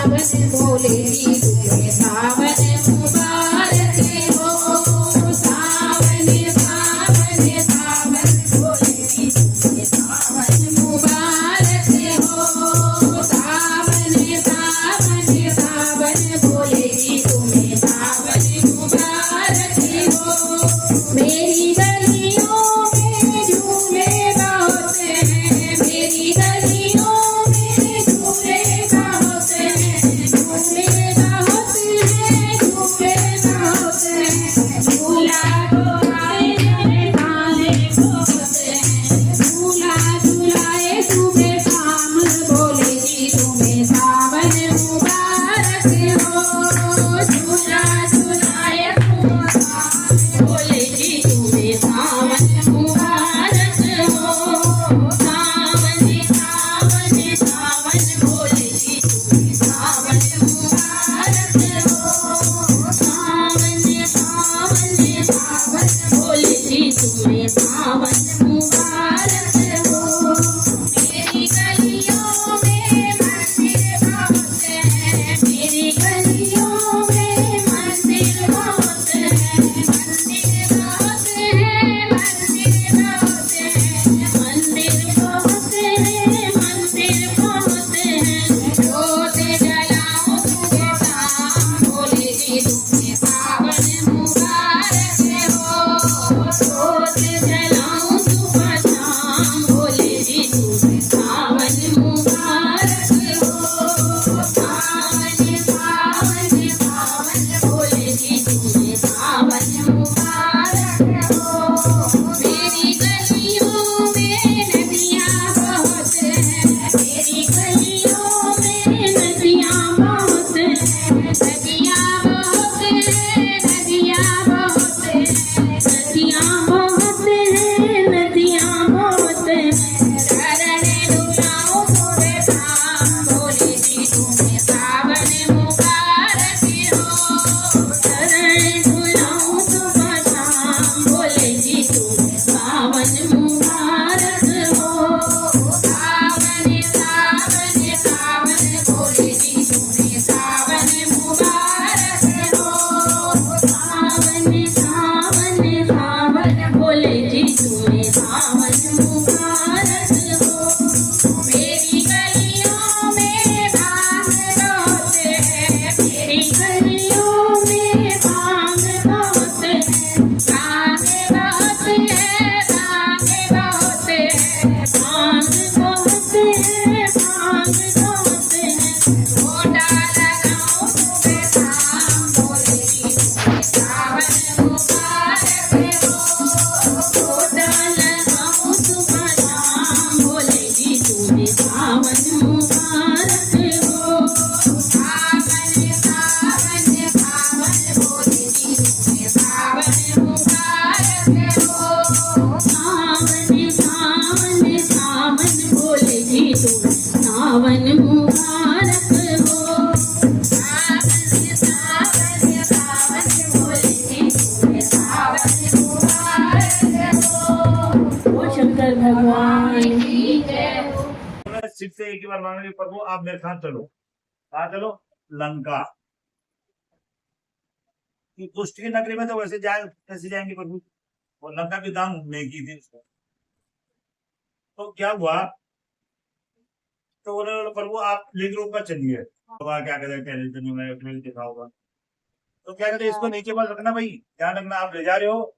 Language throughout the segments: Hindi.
सावन भोले जी तुम्हें सावन मुबारक हो। सावन सावन सावन भोले जी तुम्हें सावन मुबारक हो। सावन सावन सावन भोले जी तुम्हें सावन मुबारक हो। मेरी गलियों में झूले बहुत हैं, मेरी गलियों में झूले बहुत हैं, झूले बहुत हैं, झूले बहुत हैं। झूला तो आए गाने बहुत हैं, झूला झूलाए सुबह शाम भोले जी तुम्हें सावन मुबारक हो। झूला झूलाए सुबह शाम भोले जी तुम्हें सावन मुबारक हो। सावन सावन सावन भोले जी तुम्हें सावन मुबारक हो। सावन सावन सावन भोले जी तुम्हें सावन मुबारक हो। मेरी गलियों में मंदिर बहुत हैं, मेरी गलियों में मंदिर बहुत हैं, मंदिर बहुत हैं, मंदिर बहुत हैं, मंदिर बहुत हैं, मंदिर बहुत हैं। जोत जलाओ सुबह शाम भोले जी तुम्हें सावन मुबारक हो। जोत जलाओ सुबह शाम भोले जी तुम्हें सावन मुबारक हो। सावन सावन सावन भोले जी तुम्हें सावन मुबारक हो। मेरी गलियों में नदियाँ बहुत हैं, मेरी गलियों में नदियाँ बहुत हैं, नदियाँ बहुत हैं, नदियाँ बहुत हैं, नदियाँ बहुत हैं, नदियाँ बहुत हैं। चरण डुलाओ सुबह शाम भोले जी तुम्हें सावन मुबारक हो। चरण डुलाओ सुबह शाम भोले जी तुम्हें सावन मुबारक हो। सावन सावन सावन भोले जी तुम्हें सावन मुबारक हो। सावन सावन सावन भोले जी तुम्हें सावन मुबारक हो। मेरी गलियों में भांग बहुत है, मेरी गलियों में भांग बहुत है, भांग बहुत है, भांग बहुत है, भांग बहुत है, भांग बहुत है। घोटा लगाओ सुबह शाम भोले जी तुम्हें सावन मुबारक हो। घोटा लगाओ सुबह शाम भोले जी तुम्हें सावन मुबारक हो। सावन सावन सावन भोले जी तुम्हें सावन मुबारक हो। सावन सावन सावन भोले जी तुम्हें सावन मुबारक हो। सावन सावन सावन भोले जी तुम्हें सावन मुबारक हो। ओ शंकर भगवान की जय हो। शिव से एक ही बार मांगेंगे, प्रभु आप मेरे साथ चलो। कहाँ चलो? लंका की पुष्टि की नगरी में तो वैसे कैसे जाएंगे प्रभु? वो लंका की दाम नहीं की थी उसको। तो क्या हुआ? तो बोले प्रभु आप लिंग रूप में चलिए। क्या कहते हैं देखा होगा। तो क्या कहते हैं इसको नीचे बस रखना भाई, ध्यान रखना आप ले जा रहे हो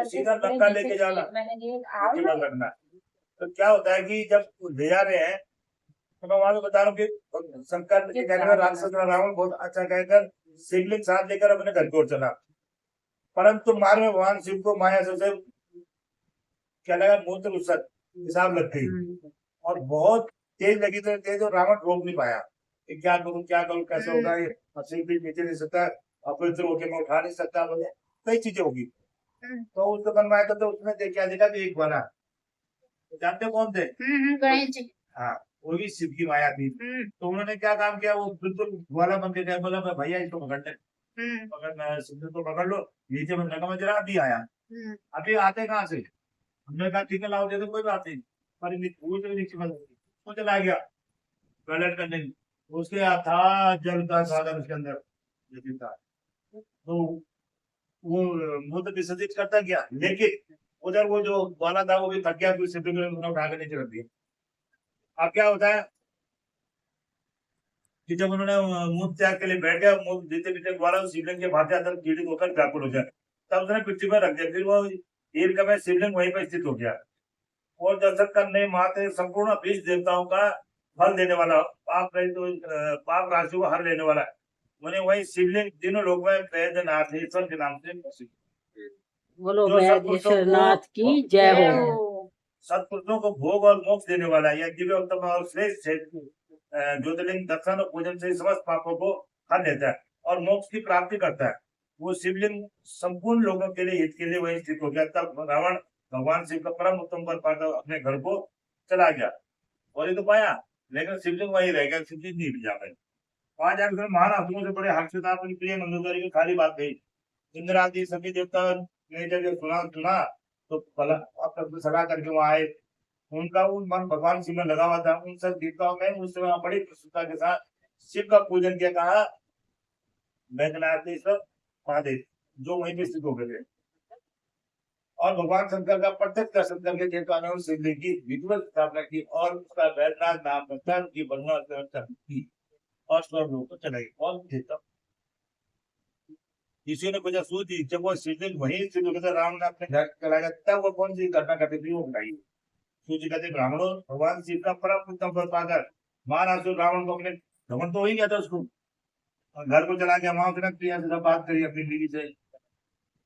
सीधा लंका लेके जाना, नीचे बस रखना। तो क्या होता है कि जब ले जा रहे हैं तो मैं वहां बता रहा हूँ कि शंकर कहकर राक्षस रावण बहुत अच्छा कहकर शिवलिंग साथ लेकर अपने घर की ओर चला, परंतु मार्ग में भगवान शिव को माया से क्या लगा, मूत्र उत्सत हिसाब लग गई और बहुत तेज लगी, तो तेज और रावण रोक नहीं पाया कि क्या करूं कैसे होगा ये, शिव भी नीचे नहीं सकता, अपवित्र होकर मैं उठा नहीं सकता, मुझे कई चीजें होगी। तो उसको बनवाया था, तो उसने क्या देखा कि एक बना, तो जानते कौन थे? गणेश जी। हाँ, वो भी शिव की माया थी। तो उन्होंने क्या काम किया, वो बिल्कुल ग्वाला बन के गया, बोला भैया इसको पकड़ ले, पकड़ शिव को पकड़ लो, नीचे में लगा, मैं जरा अभी आया, अभी आते कहाँ से? हमने कहा ठीक है लाओ दे दो, कोई बात नहीं, पर वो चला गया टॉयलेट करने, उसके अथाह जल का सागर उसके अंदर लेकिन था। तो वो मूत्र विसर्जित करता गया, लेकिन उधर वो जो वाला था वो भी थक गया, फिर शिवलिंग में उठा के नीचे रख दिया। अब क्या होता है कि जब उन्होंने मुख त्याग के लिए बैठ गया, मुख जीते पीते वाला शिवलिंग के भाते अंदर पीड़ित होकर व्याकुल हो जाए, तब उसने पृथ्वी पर रख दिया। फिर वो दीर्घ में शिवलिंग वहीं पर स्थित हो गया और दर्शन करने मात्र संपूर्ण 20 देवताओं का फल देने वाला, पाप रहित पाप राशि को हर लेने वाला है। उन्हें वही शिवलिंग तीनों लोग में वैद्यनाथेश्वर के नाम से प्रसिद्ध। बोलो जो वैद्येश्वर नाथ की जय हो। सत्पुरुषों को भोग और मोक्ष देने वाला है। यह दिव्य उत्तम और श्रेष्ठ ज्योतिर्लिंग दर्शन और पूजन से समस्त पापों को हर लेता है और मोक्ष की प्राप्ति करता है। वो शिवलिंग संपूर्ण लोगों के लिए हित के लिए वही स्थित हो गया। तब रावण भगवान शिव का परम उत्तम वर पाकर अपने घर को चला गया और ये तो पाया, लेकिन शिवलिंग वही रह गया, शिवलिंग नहीं जा पाई। वहां जाकर महान असुरों से बड़े हर्ष था, अपनी प्रिय मंदोदरी की खाली बात कही। इंद्र आदि सभी देवता ने जब सुना तो अपने सलाह करके वहां आए। उनका उन मन भगवान शिव में लगा हुआ था। उन सब देवताओं में उस समय बड़ी प्रसन्नता के साथ शिव का पूजन किया। कहा वैद्यनाथेश्वर महादेव जो वहीं पे स्थित हो गए थे और भगवान शंकर का प्रत्यक्ष दर्शन करके देवताओं ने उस शिवलिंग की विधिवत स्थापना की और उसका वैद्यनाथ नाम रखा, उनकी वर्णना की और स्वर्ग लोक को चला गया। और देता किसी ने कुछ सोची, जब वो शिवलिंग वहीं स्थित हो गया, रावण ने अपने घर चला गया, तब वो कौन सी घटना घटी थी वो बताइए। सूची कहते ब्राह्मणों भगवान शिव का परम उत्तम वर पाकर महाराज रावण को अपने घमंड तो हो ही गया था उसको, और घर को चला गया। वहां उसने प्रिया से बात करी अपनी बीवी से।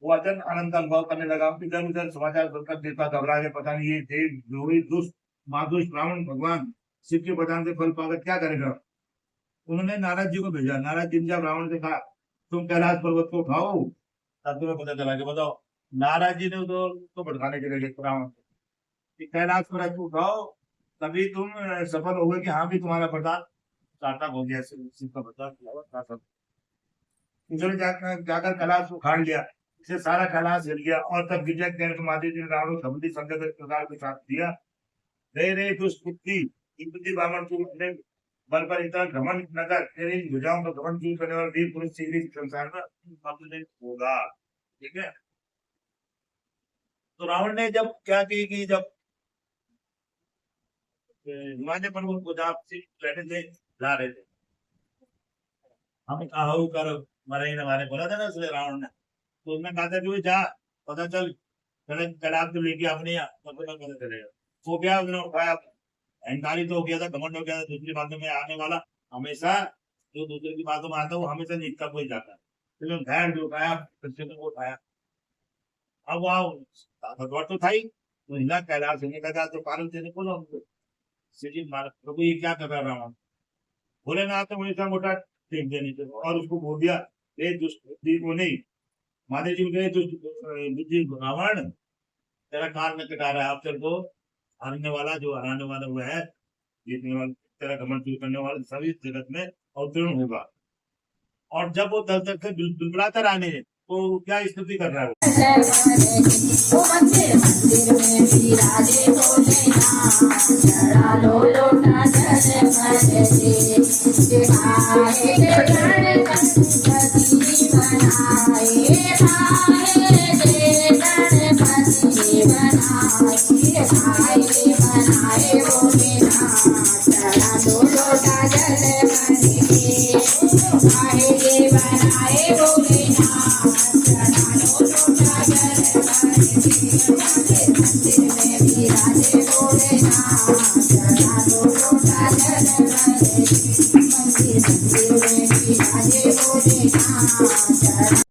वो अत्यंत आनंद का अनुभव करने लगा। इधर उधर समाचार सुनकर देवता घबरा गए, पता नहीं ये देव द्रोही दुष्ट माधुष ब्राह्मण भगवान शिव के वरदान से फल पाकर क्या करेगा। उन्होंने नारद जी को भेजा। नारद जी ने जब रावण से कहा तुम कैलाश पर्वत को उठाओ, तब तुम्हें पता चला कि बताओ नारद जी ने तो भटकाने के लिए रावण कैलाश पर्वत को उठाओ, तभी तुम सफल हो गए कि हाँ भी तुम्हारा वरदान सार्थक हो गया। शिव का वरदान जाकर कैलाश को खाड़ लिया, इसे सारा कैलाश हिल गया और तब विजय के माधे जी ने रावण को संबंधी संकट प्रकार के साथ दिया। रे दुष्पुत्री ब्राह्मण को अपने बल पर इतना घमंड न कर, तेरी भुजाओं का घमंड दूर करने वाला वीर पुरुष शीघ्र संसार में होगा। ठीक है, तो रावण ने जब क्या की कि जब हिमालय पर्वत को जब बैठे थे ला रहे थे, हम आहू कर मरे हमारे बोला था ना इसलिए रावण ने, तो उसने कहा था कि जा पता चल कलाब तो लेके अपने पता चलेगा। वो क्या उसने उठाया, अहंकारी तो हो गया था, घमंड हो गया था, दूसरी बातों में आने वाला हमेशा जो दूसरे की बातों में आता है वो हमेशा नीचा को ही जाता है। तो धैर्य जो उठाया को उठाया। अब वहां भगवान तो था ही, तो हिला कैलाश होने लगा। तो पार्वती ने बोला प्रभु ये क्या कर रहा हूँ, भोलेनाथ ने वही सा मोटा टेक देने के और उसको बोल दिया वो नहीं महादेव जी गए तो रावण तेरा कान में कटा रहा है, अब तेरे को हराने वाला जो हराने वाला हुआ है, तेरा घमंड दूर करने वाला सभी जगत में अवतीर्ण होगा। और जब वो दल तक से बिलबिलाता रहने तो क्या स्तुति कर रहा है वो